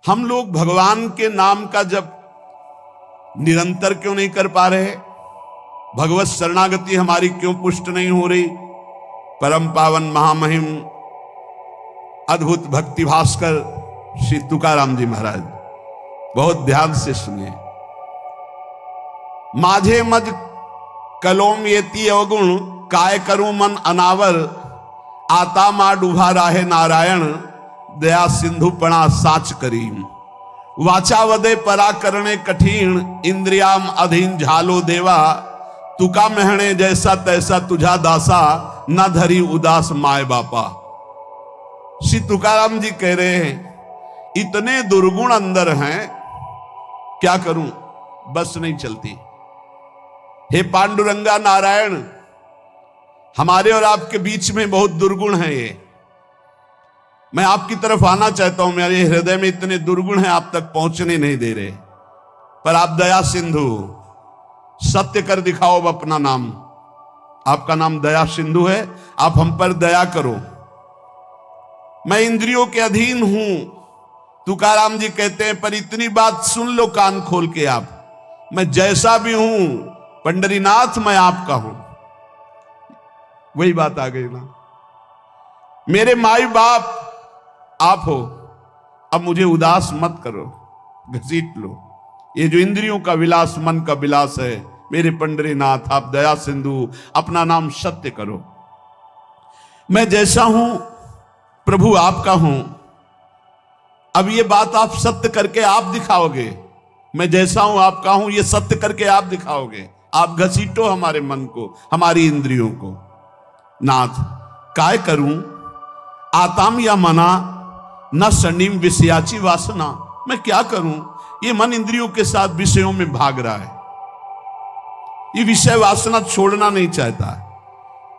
हम लोग भगवान के नाम का जब निरंतर क्यों नहीं कर पा रहे? भगवत शरणागति हमारी क्यों पुष्ट नहीं हो रही? परम पावन महामहिम अद्भुत भक्ति भास्कर श्री तुकाराम जी महाराज, बहुत ध्यान से सुनिए। माझे मज कलोम येती अवगुण, काय करूं मन अनावर, आता मा डूबा राहे नारायण, दया सिंधुपणा साच करीम। वाचा वदे परा करणे कठिन, इंद्रियाम अधीन झालो देवा, तुका महणे जैसा तैसा तुझा दासा, न धरी उदास माय बापा। श्री तुकाराम जी कह रहे हैं इतने दुर्गुण अंदर हैं, क्या करूं, बस नहीं चलती। हे पांडुरंगा नारायण, हमारे और आपके बीच में बहुत दुर्गुण है ये। मैं आपकी तरफ आना चाहता हूं, मेरे हृदय में इतने दुर्गुण हैं, आप तक पहुंचने नहीं दे रहे। पर आप दया सिंधु, सत्य कर दिखाओ अपना नाम। आपका नाम दया सिंधु है, आप हम पर दया करो। मैं इंद्रियों के अधीन हूं, तुकाराम जी कहते हैं, पर इतनी बात सुन लो कान खोल के आप, मैं जैसा भी हूं पंडरीनाथ मैं आपका हूं। वही बात आ गई ना, मेरे माई बाप आप हो, अब मुझे उदास मत करो, घसीट लो। ये जो इंद्रियों का विलास, मन का विलास है, मेरे पंडरीनाथ आप दया सिंधु, अपना नाम सत्य करो। मैं जैसा हूं प्रभु आपका हूं, अब ये बात आप सत्य करके आप दिखाओगे। मैं जैसा हूं आपका हूं, ये सत्य करके आप दिखाओगे। आप घसीटो हमारे मन को, हमारी इंद्रियों को। नाथ काय करूं आताम या मना, न सनीम विषयाची वासना। मैं क्या करूं, ये मन इंद्रियों के साथ विषयों में भाग रहा है, ये विषय वासना छोड़ना नहीं चाहता।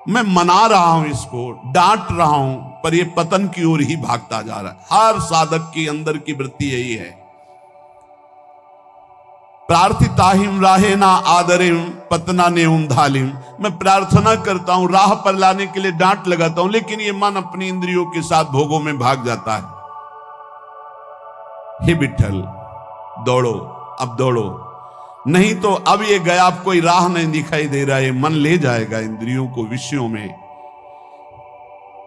मैं मना रहा हूं इसको, डांट रहा हूं, पर ये पतन की ओर ही भागता जा रहा है। हर साधक के अंदर की वृत्ति यही है। प्रार्थिताहिम राहे ना आदरिम, पतना नेउम धालिम। मैं प्रार्थना करता हूं, राह पर लाने के लिए डांट लगाता हूं, लेकिन ये मन अपनी इंद्रियों के साथ भोगों में भाग जाता है। हे विठ्ठल दौड़ो, अब दौड़ो, नहीं तो अब ये गया, अब कोई राह नहीं दिखाई दे रहा है, मन ले जाएगा इंद्रियों को विषयों में।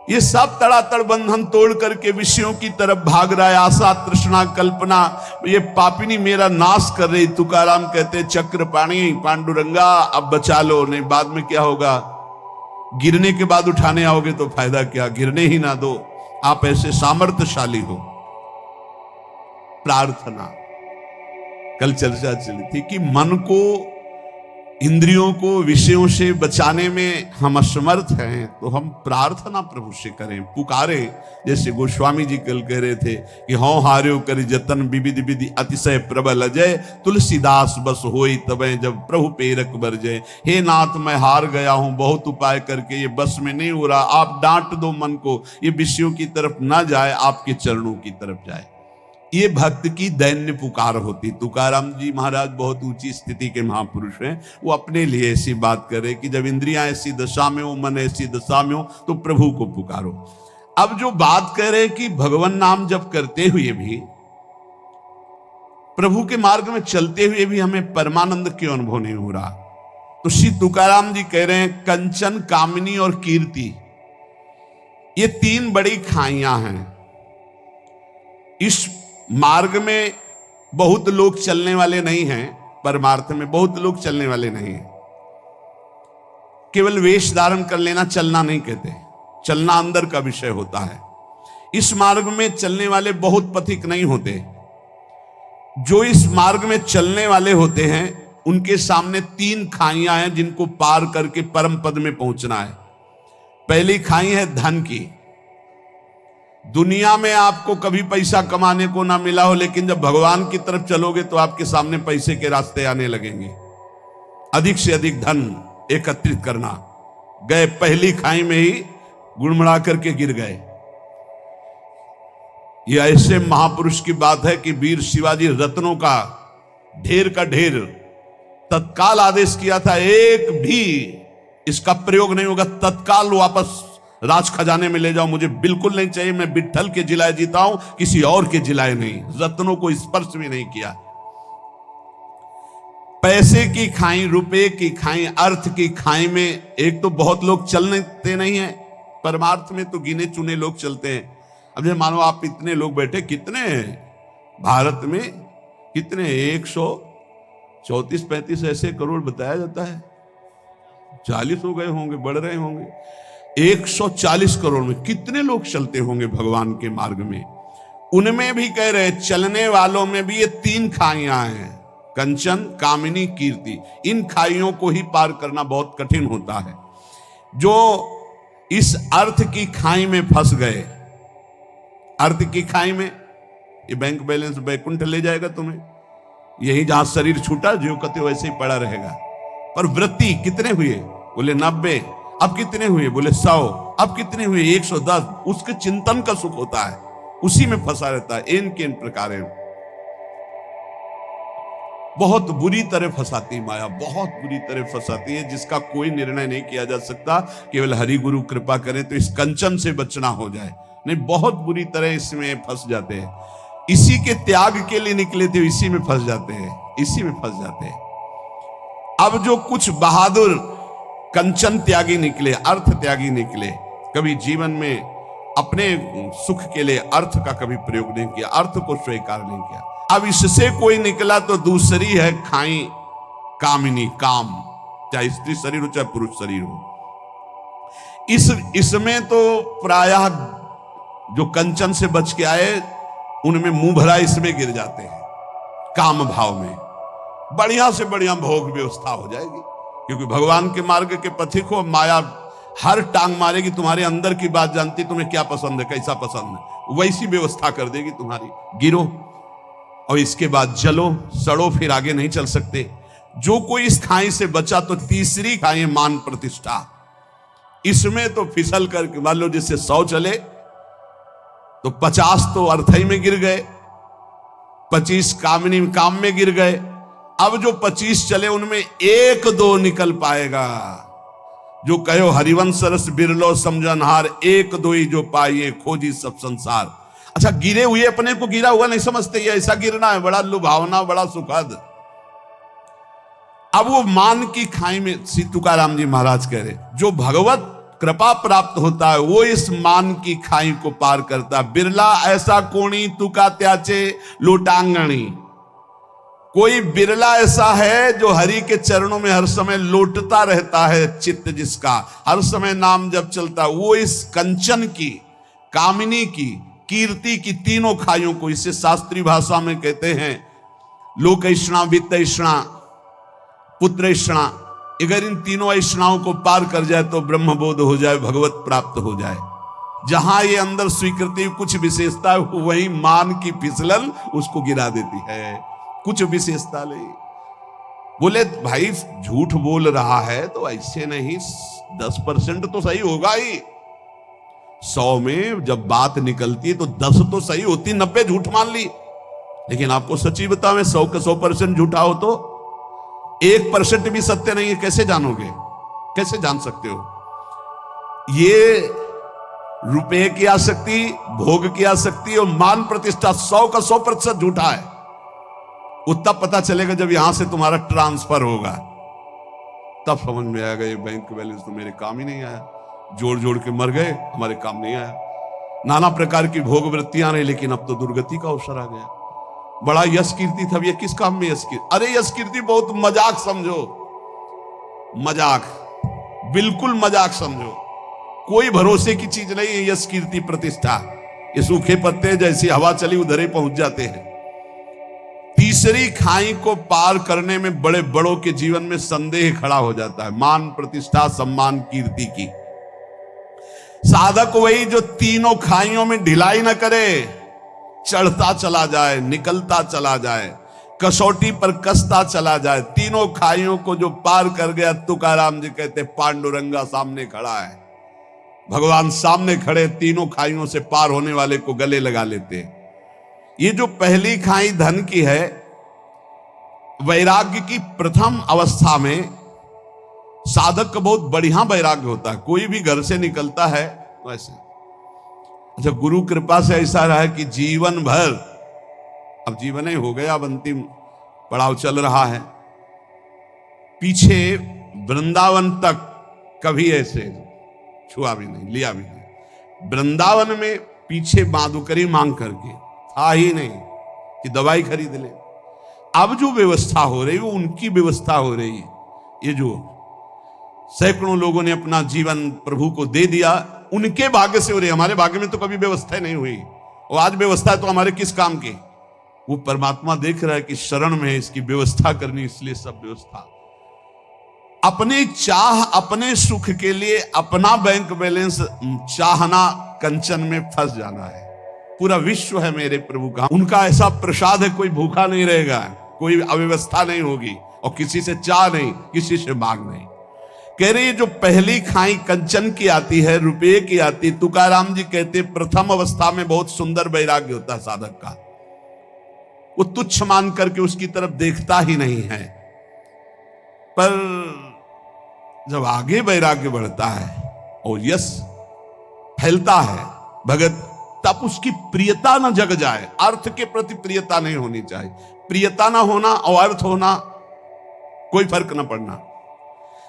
ये सब तड़ातड़ बंधन तोड़ करके विषयों की तरफ भाग रहा है। आशा तृष्णा कल्पना ये पापिनी मेरा नाश कर रही। तुकाराम कहते चक्रपाणी पांडुरंगा अब बचा लो, नहीं बाद में क्या होगा, गिरने के बाद उठाने आओगे तो फायदा क्या, गिरने ही ना दो। आप ऐसे सामर्थ्यशाली हो। प्रार्थना, कल चर्चा चली थी कि मन को, इंद्रियों को विषयों से बचाने में हम असमर्थ हैं, तो हम प्रार्थना प्रभु से करें, पुकारें। जैसे गोस्वामी जी कल कह रहे थे कि हौ हार्यो करि जतन, विविध विधि अतिशय प्रबल अजय, तुलसीदास बस होई तबे जब प्रभु पेरक बरजय। हे नाथ मैं हार गया हूं, बहुत उपाय करके ये बस में नहीं हो रहा, आप डांट दो मन को, ये विषयों की तरफ ना जाए, आपके चरणों की तरफ जाए। ये भक्त की दैन्य पुकार होती। तुकाराम जी महाराज बहुत ऊंची स्थिति के महापुरुष हैं, वो अपने लिए ऐसी बात करे कि जब इंद्रियां ऐसी दशा में हो, मन ऐसी दशा में हो, तो प्रभु को पुकारो। अब जो बात कह रहे कि भगवान नाम जप करते हुए भी, प्रभु के मार्ग में चलते हुए भी हमें परमानंद क्यों अनुभव नहीं हो रहा, तो श्री तुकाराम जी कह रहे हैं कंचन, कामिनी और कीर्ति, ये तीन बड़ी खाइयां हैं। इस मार्ग में बहुत लोग चलने वाले नहीं हैं, परमार्थ में बहुत लोग चलने वाले नहीं हैं। केवल वेश धारण कर लेना चलना नहीं कहते, चलना अंदर का विषय होता है। इस मार्ग में चलने वाले बहुत पथिक नहीं होते। जो इस मार्ग में चलने वाले होते हैं उनके सामने तीन खाइयां हैं जिनको पार करके परम पद में पहुंचना है। पहली खाई है धन की। दुनिया में आपको कभी पैसा कमाने को ना मिला हो, लेकिन जब भगवान की तरफ चलोगे तो आपके सामने पैसे के रास्ते आने लगेंगे। अधिक से अधिक धन एकत्रित करना, गए पहली खाई में ही गुड़मड़ा करके गिर गए। यह ऐसे महापुरुष की बात है कि वीर शिवाजी रत्नों का ढेर तत्काल आदेश किया था, एक भी इसका प्रयोग नहीं होगा, तत्काल वापस राज खजाने में ले जाओ, मुझे बिल्कुल नहीं चाहिए। मैं विट्ठल के जिलाए जीता हूं, किसी और के जिलाए नहीं। रत्नों को स्पर्श भी नहीं किया। पैसे की खाई, रुपए की खाई, अर्थ की खाई में एक तो बहुत लोग चलते नहीं है, परमार्थ में तो गिने चुने लोग चलते हैं। अब जैसे मानो आप इतने लोग बैठे, कितने हैं भारत में, कितने 134-35 ऐसे करोड़ बताया जाता है। 40 हो गए होंगे, बढ़ रहे होंगे। 140 करोड़ में कितने लोग चलते होंगे भगवान के मार्ग में। उनमें भी कह रहे चलने वालों में भी ये 3 खाइयां हैं, कंचन, कामिनी, कीर्ति। इन खाइयों को ही पार करना बहुत कठिन होता है। जो इस अर्थ की खाई में फंस गए, अर्थ की खाई में, ये बैंक बैलेंस बैकुंठ ले जाएगा तुम्हें। यही जहां शरीर छूटा, जो कहते वैसे ही पड़ा रहेगा। पर वृत्ति कितने हुए? बोले 90। अब कितने हुए? बोले 100। अब कितने हुए? 110। उसके चिंतन का सुख होता है, उसी में फंसा रहता है। इन के इन प्रकार बहुत बुरी तरह फंसाती माया, बहुत बुरी तरह फंसाती है, जिसका कोई निर्णय नहीं किया जा सकता। केवल हरि गुरु कृपा करें तो इस कंचन से बचना हो जाए, नहीं बहुत बुरी तरह इसमें फंस जाते हैं। इसी के त्याग के लिए निकले थे, इसी में फंस जाते हैं, इसी में फंस जाते हैं। अब जो कुछ बहादुर कंचन त्यागी निकले, अर्थ त्यागी निकले, कभी जीवन में अपने सुख के लिए अर्थ का कभी प्रयोग नहीं किया, अर्थ को स्वीकार नहीं किया। अब इससे कोई निकला तो दूसरी है खाई, कामिनी, काम, चाहे स्त्री शरीर हो चाहे पुरुष शरीर हो। इसमें तो प्रायः जो कंचन से बच के आए, उनमें मुंह भरा इसमें गिर जाते हैं। काम भाव में बढ़िया से बढ़िया भोग व्यवस्था हो जाएगी, क्योंकि भगवान के मार्ग के पथिक हो। माया हर टांग मारेगी, तुम्हारे अंदर की बात जानती, तुम्हें क्या पसंद है, कैसा पसंद है, वैसी व्यवस्था कर देगी तुम्हारी। गिरो और इसके बाद जलो, सड़ो, फिर आगे नहीं चल सकते। जो कोई इस खाई से बचा तो तीसरी खाई मान प्रतिष्ठा। इसमें तो फिसल करके मान लो जिससे 100 चले तो 50 तो अर्थई में गिर गए, 25 कामिनी काम में गिर गए। अब जो 25 चले उनमें 1-2 निकल पाएगा। जो कहो हरिवंश रस बिरलो समझनहार, 1-2 ही जो पाइए खोजी सब संसार। अच्छा, गिरे हुए अपने को गिरा हुआ नहीं समझते, ये ऐसा गिरना है बड़ा लुभावना, बड़ा सुखद। अब वो मान की खाई में, श्री तुकाराम जी महाराज कह रहे, जो भगवत कृपा प्राप्त होता है वो इस मान की खाई को पार करता है। बिरला ऐसा कोणी तुका त्याचे लोटांगणी। कोई बिरला ऐसा है जो हरि के चरणों में हर समय लौटता रहता है, चित्त जिसका हर समय नाम जब चलता, वो इस कंचन की, कामिनी की, कीर्ति की तीनों खाइयों को, इसे शास्त्रीय भाषा में कहते हैं लोक ऐषणा, वित्त ऐषणा, पुत्र ऐषणा। अगर इन तीनों ऐषणाओं को पार कर जाए तो ब्रह्मबोध हो जाए, भगवत प्राप्त हो जाए। जहां ये अंदर स्वीकृति कुछ विशेषता है, वही मान की फिसलन उसको गिरा देती है। कुछ विशेषता नहीं। बोले भाई झूठ बोल रहा है तो ऐसे नहीं, 10% तो सही होगा ही। 100 में जब बात निकलती है तो 10 तो सही होती, 90 झूठ मान ली। लेकिन आपको सच्ची बताओ, 100 का 100% झूठा हो तो 1% भी सत्य नहीं है, कैसे जानोगे? कैसे जान सकते हो? ये रुपए की आसक्ति, भोग की आसक्ति और मान प्रतिष्ठा 100 का 100% झूठा है। तब पता चलेगा जब यहां से तुम्हारा ट्रांसफर होगा, तब समझ में आएगा ये बैंक बैलेंस तो मेरे काम ही नहीं आया। जोड़ जोड़ के मर गए, हमारे काम नहीं आया। नाना प्रकार की भोग वृत्तियां रही, लेकिन अब तो दुर्गति का अवसर आ गया। बड़ा यश कीर्ति था, ये किस काम में यश कीर्ति? अरे यश कीर्ति बहुत मजाक समझो, मजाक, बिल्कुल मजाक समझो। कोई भरोसे की चीज नहीं है यश कीर्ति प्रतिष्ठा। ये सूखे पत्ते जैसी हवा चली उधर ही पहुंच जाते हैं। तीसरी खाई को पार करने में बड़े बड़ों के जीवन में संदेह खड़ा हो जाता है। मान प्रतिष्ठा, सम्मान, कीर्ति की। साधक वही जो तीनों खाइयों में ढिलाई न करे, चढ़ता चला जाए, निकलता चला जाए, कसौटी पर कसता चला जाए। तीनों खाइयों को जो पार कर गया, तुकाराम जी कहते पांडुरंगा सामने खड़ा है। भगवान सामने खड़े, तीनों खाइयों से पार होने वाले को गले लगा लेते। ये जो पहली खाई धन की है, वैराग्य की प्रथम अवस्था में साधक का बहुत बढ़िया वैराग्य होता है। कोई भी घर से निकलता है वैसे अच्छा, गुरु कृपा से ऐसा रहा कि जीवन भर, अब जीवन ही हो गया, अब अंतिम पड़ाव चल रहा है, पीछे वृंदावन तक कभी ऐसे छुआ भी नहीं, लिया भी नहीं। वृंदावन में पीछे बांदुकरी मांग करके था ही नहीं कि दवाई खरीद ले। अब जो व्यवस्था हो रही वो उनकी व्यवस्था हो रही है। ये जो सैकड़ों लोगों ने अपना जीवन प्रभु को दे दिया, उनके भाग्य से हो रही। हमारे भाग्य में तो कभी व्यवस्था नहीं हुई, और आज व्यवस्था तो हमारे किस काम की। वो परमात्मा देख रहा है कि शरण में इसकी व्यवस्था करनी, इसलिए सब व्यवस्था। अपने चाह, अपने सुख के लिए अपना बैंक बैलेंस चाहना, कंचन में फंस जाना है। पूरा विश्व है मेरे प्रभु का, उनका ऐसा प्रसाद है, कोई भूखा नहीं रहेगा, कोई अव्यवस्था नहीं होगी, और किसी से चाह नहीं, किसी से मांग नहीं। कह रही जो पहली खाई कंचन की आती है, रुपये की आती। तुकाराम जी कहते प्रथम अवस्था में बहुत सुंदर वैराग्य होता है साधक का, वो तुच्छ मान करके उसकी तरफ देखता ही नहीं है। पर जब आगे वैराग्य बढ़ता है और यश फैलता है भगत, तब उसकी प्रियता न जग जाए। अर्थ के प्रति प्रियता नहीं होनी चाहिए। प्रियता ना होना और अर्थ होना कोई फर्क ना पड़ना,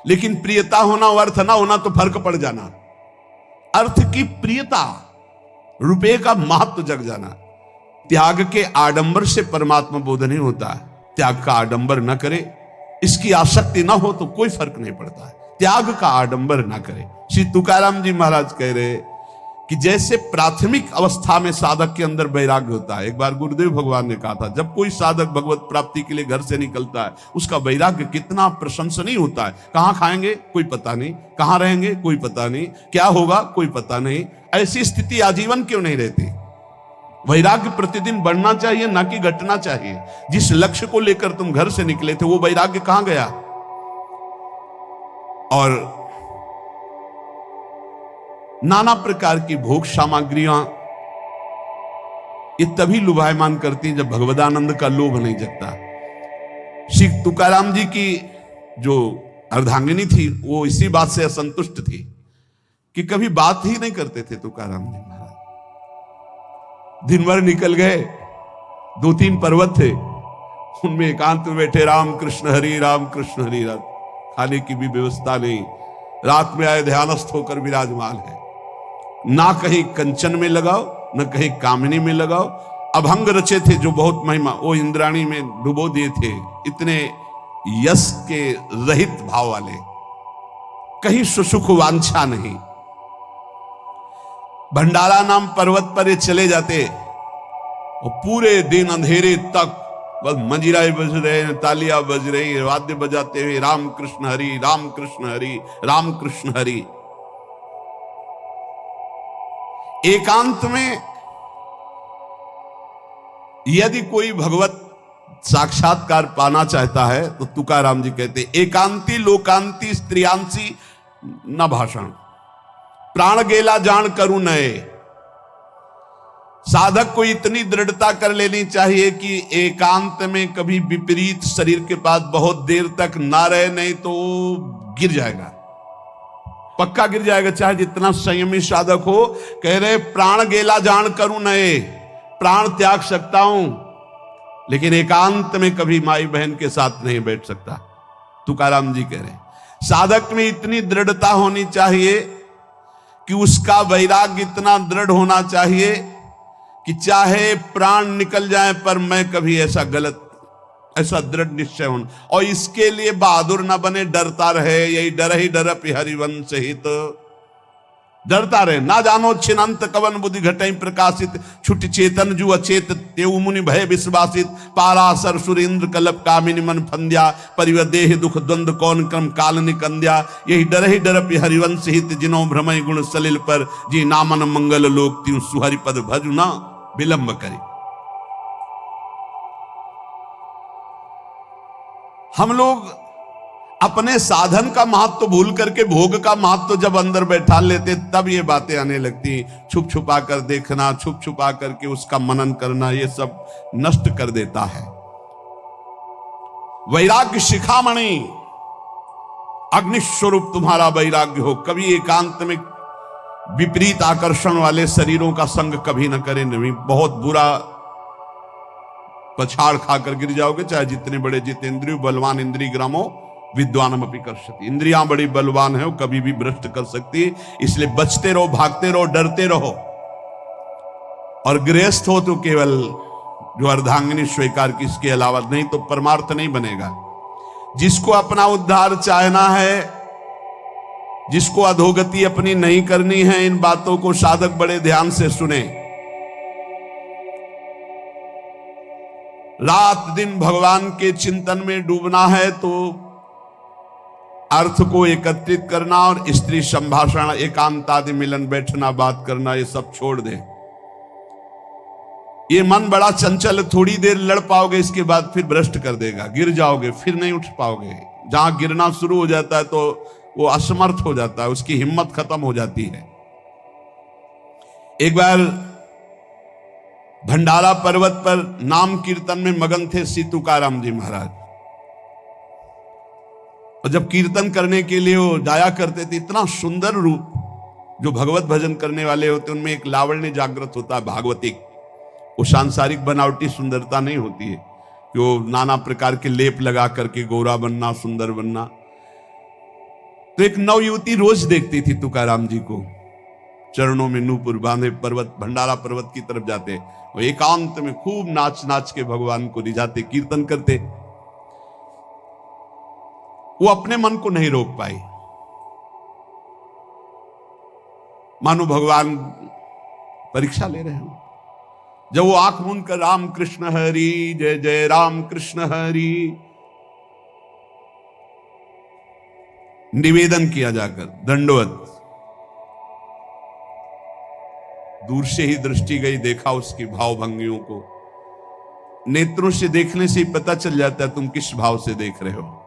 लेकिन प्रियता होना और अर्थ ना होना तो फर्क पड़ जाना। अर्थ की प्रियता, रुपये का महत्व जग जाना। त्याग के आडंबर से परमात्मा बोध नहीं होता है। त्याग का आडंबर न करे, इसकी आसक्ति ना हो तो कोई फर्क नहीं पड़ता है। त्याग का आडंबर ना करे। श्री तुकाराम जी महाराज कह रहे कि जैसे प्राथमिक अवस्था में साधक के अंदर वैराग्य होता है। एक बार गुरुदेव भगवान ने कहा था, जब कोई साधक भगवत प्राप्ति के लिए घर से निकलता है, उसका वैराग्य कितना प्रशंसनीय होता है। कहां खाएंगे कोई पता नहीं, कहां रहेंगे कोई पता नहीं, क्या होगा कोई पता नहीं। ऐसी स्थिति आजीवन क्यों नहीं रहती? वैराग्य प्रतिदिन बढ़ना चाहिए, ना कि घटना चाहिए। जिस लक्ष्य को लेकर तुम घर से निकले थे, वो वैराग्य कहां गया? और नाना प्रकार की भोग सामग्रियां ये तभी लुभायमान करती हैं जब भगवदानंद का लोभ नहीं जगता। श्री तुकाराम जी की जो अर्धांगिनी थी, वो इसी बात से असंतुष्ट थी कि कभी बात ही नहीं करते थे तुकाराम जी महाराज। दिन भर निकल गए, 2-3 पर्वत थे, उनमें एकांत में बैठे राम कृष्ण हरि राम कृष्ण हरि। रात खाने की भी व्यवस्था नहीं, रात में आए ध्यानस्थ होकर विराजमान है। ना कहीं कंचन में लगाओ, न कहीं कामिनी में लगाओ। अभंग रचे थे जो बहुत महिमा, वो इंद्राणी में डुबो दिए थे। इतने यश के रहित भाव वाले, कहीं सुसुख वांछा नहीं। भंडारा नाम पर्वत पर ये चले जाते और पूरे दिन अंधेरे तक बस मंजीराए बज रहे हैं, तालियां बज रही, वाद्य बजाते हुए राम कृष्ण हरि राम कृष्ण हरि राम कृष्ण हरि। एकांत में यदि कोई भगवत साक्षात्कार पाना चाहता है तो तुकाराम जी कहते एकांती लोकांती स्त्रियांसी न भाषण, प्राण गेला जान करूं नए। साधक को इतनी दृढ़ता कर लेनी चाहिए कि एकांत में कभी विपरीत शरीर के पास बहुत देर तक ना रहे, नहीं तो गिर जाएगा, पक्का गिर जाएगा, चाहे जितना संयमी साधक हो। कह रहे प्राण गेला जान करूं नए, प्राण त्याग सकता हूं लेकिन एकांत में कभी माई बहन के साथ नहीं बैठ सकता। तुकाराम जी कह रहे साधक में इतनी दृढ़ता होनी चाहिए कि उसका वैराग्य इतना दृढ़ होना चाहिए कि चाहे प्राण निकल जाए पर मैं कभी ऐसा गलत, ऐसा दृढ़ निश्चय होना। और इसके लिए बहादुर ना बने, डरता रहे, यही डर ही डर हरिवंश हित, डरता रहे। ना जानो छिनंत कवन बुद्धि घटई प्रकाशित, छुट चेतन जु अचेत तेउ मुनि भय विश्वासित, पारासर सुरेंद्र कलप कामिनी मन फंद्या, परिव देह दुख द्वंद कौन क्रम काल निकंद्या, यही डर ही डर हरिवंश हित, जिनो भ्रमय गुण सलिल पर, जी नामन मंगल लोक त्यू सुहरि पद भजु ना विलंब करे। हम लोग अपने साधन का महत्व भूल करके भोग का महत्व जब अंदर बैठा लेते, तब ये बातें आने लगती। छुप छुपा कर देखना, छुप छुपा करके उसका मनन करना, ये सब नष्ट कर देता है। वैराग्य शिखामणि, अग्निस्वरूप तुम्हारा वैराग्य हो। कभी एकांत में विपरीत आकर्षण वाले शरीरों का संग कभी न करें, नहीं बहुत बुरा पछाड़ खाकर गिर जाओगे। चाहे जितने बड़े जितेंद्रिय बलवान इंद्रिय ग्रामो विद्वानम अपनी कर सकती, इंद्रियां बड़ी बलवान है, वो कभी भी भ्रष्ट कर सकती है। इसलिए बचते रहो, भागते रहो, डरते रहो। और गृहस्थ हो तो केवल जो अर्धांगिनी स्वीकार की, इसके अलावा नहीं तो परमार्थ नहीं बनेगा। जिसको अपना उद्धार चाहना है, जिसको अधोगति अपनी नहीं करनी है, इन बातों को साधक बड़े ध्यान से सुने। रात दिन भगवान के चिंतन में डूबना है तो अर्थ को एकत्रित करना और स्त्री संभाषण, एकांत आदि मिलन, बैठना, बात करना, ये सब छोड़ दे। ये मन बड़ा चंचल, थोड़ी देर लड़ पाओगे, इसके बाद फिर भ्रष्ट कर देगा, गिर जाओगे, फिर नहीं उठ पाओगे। जहां गिरना शुरू हो जाता है तो वो असमर्थ हो जाता है, उसकी हिम्मत खत्म हो जाती है। एक बार भंडारा पर्वत पर नाम कीर्तन में मगन थे श्री तुकाराम जी महाराज, और जब कीर्तन करने के लिए वो जाया करते थे, इतना सुंदर रूप, जो भगवत भजन करने वाले होते उनमें एक लावण्य जागृत होता है, भागवतिक। वो सांसारिक बनावटी सुंदरता नहीं होती है, जो नाना प्रकार के लेप लगा करके गोरा बनना, सुंदर बनना। तो एक नवयुवती रोज देखती थी तुकाराम जी को, चरणों में नूपुर बांधे पर्वत, भंडारा पर्वत की तरफ जाते, वो एकांत में खूब नाच नाच के भगवान को रिझाते, कीर्तन करते। वो अपने मन को नहीं रोक पाई, मानो भगवान परीक्षा ले रहे हो। जब वो आंख मूंद कर राम कृष्ण हरि जय जय राम कृष्ण हरि निवेदन किया जाकर, दंडवत, दूर से ही दृष्टि गई, देखा उसकी भाव भंगियों को। नेत्रों से देखने से ही पता चल जाता है तुम किस भाव से देख रहे हो।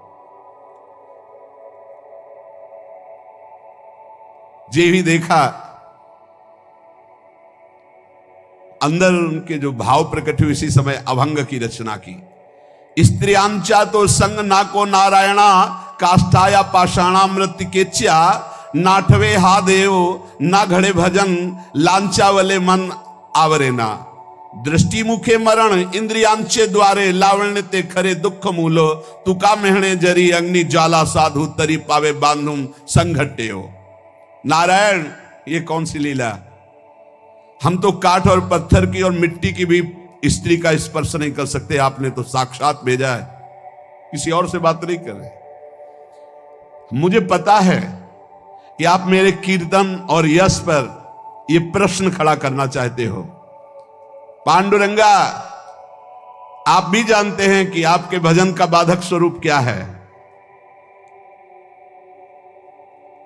जे भी देखा, अंदर उनके जो भाव प्रकट हुए, इसी समय अभंग की रचना की। स्त्रियांचा तो संग ना को नारायणा, काष्ठाया पाषाणा मृत्यु केच्या, नाठवे हा देव ना घड़े भजन, लांचावले मन आवरे ना। दृष्टि मुखे मरण इंद्रियांचे द्वारे, लावण्य ते खरे दुख मूलो, तुका मेहणे जरी अग्नि ज्वाला साधु, तरी पावे बांधुम संघटे हो। नारायण, ये कौन सी लीला? हम तो काठ और पत्थर की और मिट्टी की भी स्त्री का स्पर्श नहीं कर सकते, आपने तो साक्षात भेजा है, किसी और से बात नहीं कर रहे। मुझे पता है कि आप मेरे कीर्तन और यश पर यह प्रश्न खड़ा करना चाहते हो। पांडुरंगा, आप भी जानते हैं कि आपके भजन का बाधक स्वरूप क्या है।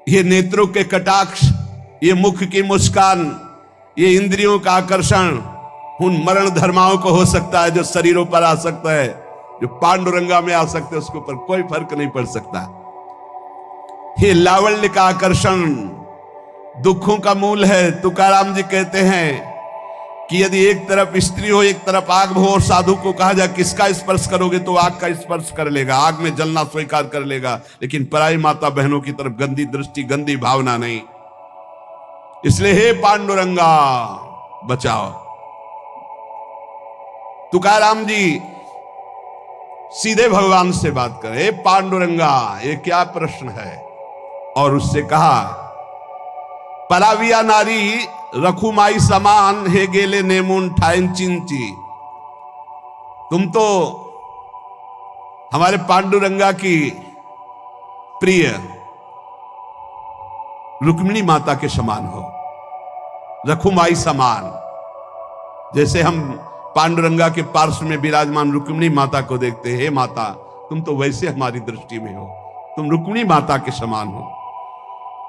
ये नेत्रों के कटाक्ष, ये मुख की मुस्कान, ये इंद्रियों का आकर्षण उन मरण धर्माओं को हो सकता है जो शरीरों पर आ सकता है, जो पांडुरंगा में आ सकते हैं, उसके ऊपर कोई फर्क नहीं पड़ सकता। ये लावण्य का आकर्षण दुखों का मूल है। तुकाराम जी कहते हैं कि यदि एक तरफ स्त्री हो, एक तरफ आग हो, और साधु को कहा जाए किसका स्पर्श करोगे, तो आग का स्पर्श कर लेगा, आग में जलना स्वीकार कर लेगा, लेकिन पराई माता बहनों की तरफ गंदी दृष्टि, गंदी भावना नहीं। इसलिए हे पांडुरंगा बचाओ। तुकाराम जी सीधे भगवान से बात कर, हे पांडुरंगा, ये क्या प्रश्न है? और उससे कहा, पराविया नारी रखुमाई समान, हे गेले नेमुन ठाइन चिंची। तुम तो हमारे पांडुरंगा की प्रिय रुक्मिणी माता के समान हो, रखुमाई समान। जैसे हम पांडुरंगा के पार्श्व में विराजमान रुक्मिणी माता को देखते हैं, हे माता, तुम तो वैसे हमारी दृष्टि में हो, तुम रुक्मिणी माता के समान हो।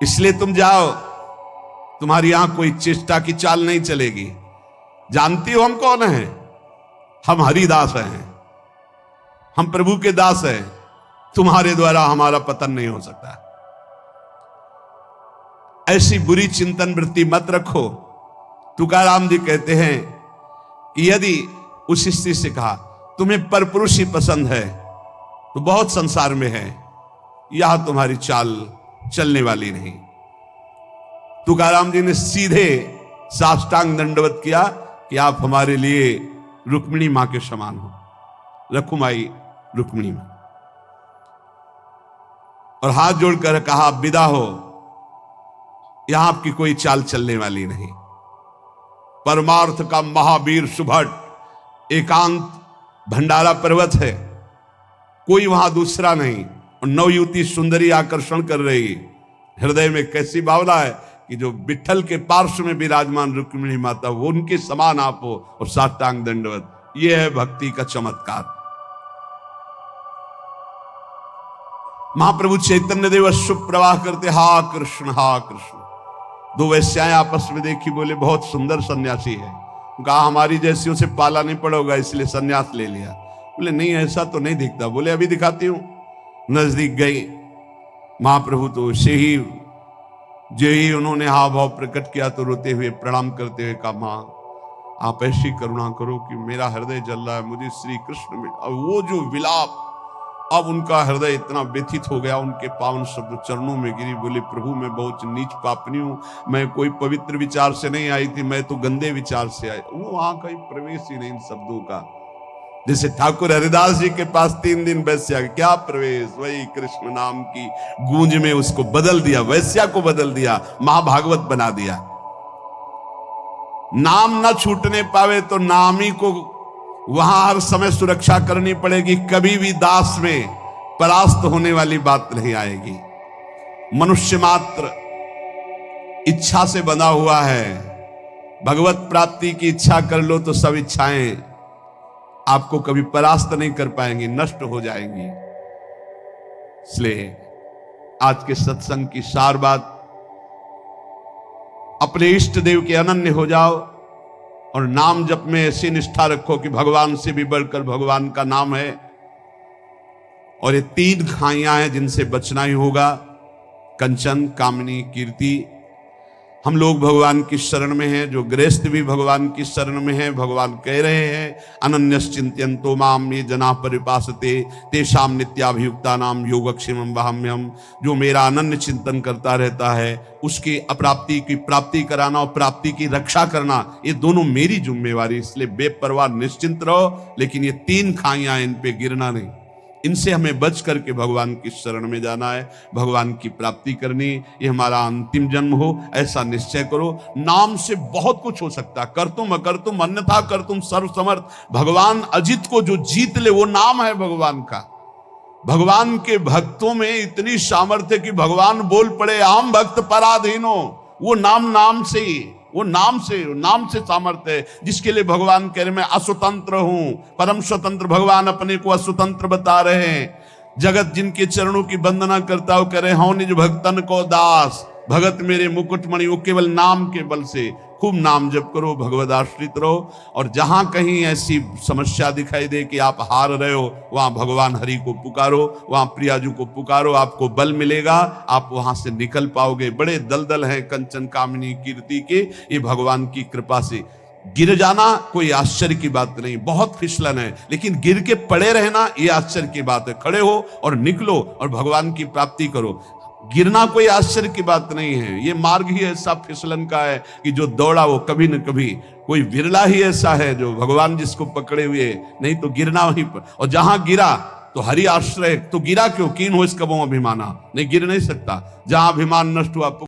इसलिए तुम जाओ, तुम्हारी यहां कोई चेष्टा की चाल नहीं चलेगी। जानती हो हम कौन हैं? हम हरिदास हैं, हम प्रभु के दास हैं, तुम्हारे द्वारा हमारा पतन नहीं हो सकता। ऐसी बुरी चिंतन वृत्ति मत रखो। तुकाराम जी कहते हैं कि यदि उस स्त्री से कहा तुम्हें परपुरुष ही पसंद है तो बहुत संसार में है, यहां तुम्हारी चाल चलने वाली नहीं। तुकाराम जी ने सीधे साष्टांग दंडवत किया कि आप हमारे लिए रुक्मिणी मां के समान हो, रखुमाई रुक्मिणी मां, और हाथ जोड़कर कहा विदा हो, यहां आपकी कोई चाल चलने वाली नहीं। परमार्थ का महावीर सुभट एकांत भंडारा पर्वत है, कोई वहां दूसरा नहीं, और नवयुवती सुंदरी आकर्षण कर रही, हृदय में कैसी भावना है कि जो विठल के पार्श्व में विराजमान रुक्मिणी माता वो उनके समान आप हो, और साष्टांग दंडवत। यह है भक्ति का चमत्कार। महाप्रभु चैतन्य देव शुभ प्रवाह करते, हा कृष्ण हा कृष्ण। दो वैश्याएं आपस में देखी, बोले बहुत सुंदर सन्यासी है। कहा हमारी जैसी उसे पाला नहीं पड़ोगा इसलिए सन्यास ले लिया। बोले नहीं ऐसा तो नहीं दिखता। बोले अभी दिखाती हूं। नजदीक गई महाप्रभु तो से ही जो ही उन्होंने हाव भाव प्रकट किया तो रोते हुए प्रणाम करते हुए कहा मां आप ऐसी करुणा करो कि मेरा हृदय जल रहा है, मुझे श्री कृष्ण मिला। और वो जो विलाप, अब उनका हृदय इतना व्यथित हो गया, उनके पावन शब्द चरणों में गिरी। बोले प्रभु मैं बहुत नीच पापनी हूं, मैं कोई पवित्र विचार से नहीं आई थी, मैं तो गंदे विचार से आई। वो वहां कहीं प्रवेश ही नहीं इन शब्दों का। जैसे ठाकुर हरिदास जी के पास 3 दिन वैश्या, क्या प्रवेश, वही कृष्ण नाम की गूंज में उसको बदल दिया, वैश्या को बदल दिया, महाभागवत बना दिया। नाम ना छूटने पावे तो नामी को वहां हर समय सुरक्षा करनी पड़ेगी, कभी भी दास में परास्त होने वाली बात नहीं आएगी। मनुष्य मात्र इच्छा से बंधा हुआ है, भगवत प्राप्ति की इच्छा कर लो तो सब इच्छाएं आपको कभी परास्त नहीं कर पाएंगी, नष्ट हो जाएंगी। इसलिए आज के सत्संग की सार बात, अपने इष्ट देव के अनन्य हो जाओ और नाम जप में ऐसी निष्ठा रखो कि भगवान से भी बढ़कर भगवान का नाम है। और ये 3 खाइयां हैं जिनसे बचना ही होगा, कंचन, कामनी, कीर्ति। हम लोग भगवान की शरण में हैं, जो गृहस्थ भी भगवान की शरण में हैं। भगवान कह रहे हैं अनन्यश्चिंत्यन्तो माम ये जना परिपासते तेषाम नित्याभियुक्ता नाम योगक्षेमं वहाम्यहम्। जो मेरा अनन्य चिंतन करता रहता है उसकी अप्राप्ति की प्राप्ति कराना और प्राप्ति की रक्षा करना, ये दोनों मेरी जिम्मेवारी। इसलिए बेपरवाह निश्चिंत रहो, लेकिन ये 3 खाइयां इन पे गिरना नहीं। इनसे हमें बच करके भगवान की शरण में जाना है, भगवान की प्राप्ति करनी। ये हमारा अंतिम जन्म हो ऐसा निश्चय करो। नाम से बहुत कुछ हो सकता, कर तुम अकर तुम अन्यथा कर तुम सर्वसमर्थ। भगवान अजित को जो जीत ले वो नाम है भगवान का। भगवान के भक्तों में इतनी सामर्थ्य कि भगवान बोल पड़े आम भक्त पराधीनो, वो नाम से ही, वो नाम से सामर्थ्य है। जिसके लिए भगवान कह रहे मैं अस्वतंत्र हूं, परम स्वतंत्र। भगवान अपने को अस्वतंत्र बता रहे हैं। जगत जिनके चरणों की वंदना करता हो, कह रहे हूं निज भक्तन को दास, भगत मेरे मुकुटमणि। वो केवल नाम के बल से खूब नाम जप करो, भगवद आश्रित रहो। और जहां कहीं ऐसी समस्या दिखाई दे कि आप हार रहे हो, वहां भगवान हरि को पुकारो, वहां प्रियाजू को पुकारो, आपको बल मिलेगा, आप वहां से निकल पाओगे। बड़े दलदल हैं कंचन, कामिनी, कीर्ति के, ये भगवान की कृपा से। गिर जाना कोई आश्चर्य की बात नहीं, बहुत फिसलन है, लेकिन गिर के पड़े रहना ये आश्चर्य की बात है। खड़े हो और निकलो और भगवान की प्राप्ति करो। गिरना कोई आश्चर्य की बात नहीं है। ये मार्ग ही ऐसा फिसलन का है कि जो दौड़ा वो कभी न कभी, कोई विरला ही ऐसा है जो भगवान जिसको पकड़े हुए, नहीं तो गिरना वहीं पर। और जहां गिरा तो हरि आश्रय, तो गिरा क्यों, कीन हो इसका वो अभिमाना, नहीं गिर नहीं सकता। जहां अभिमान नष्ट हुआ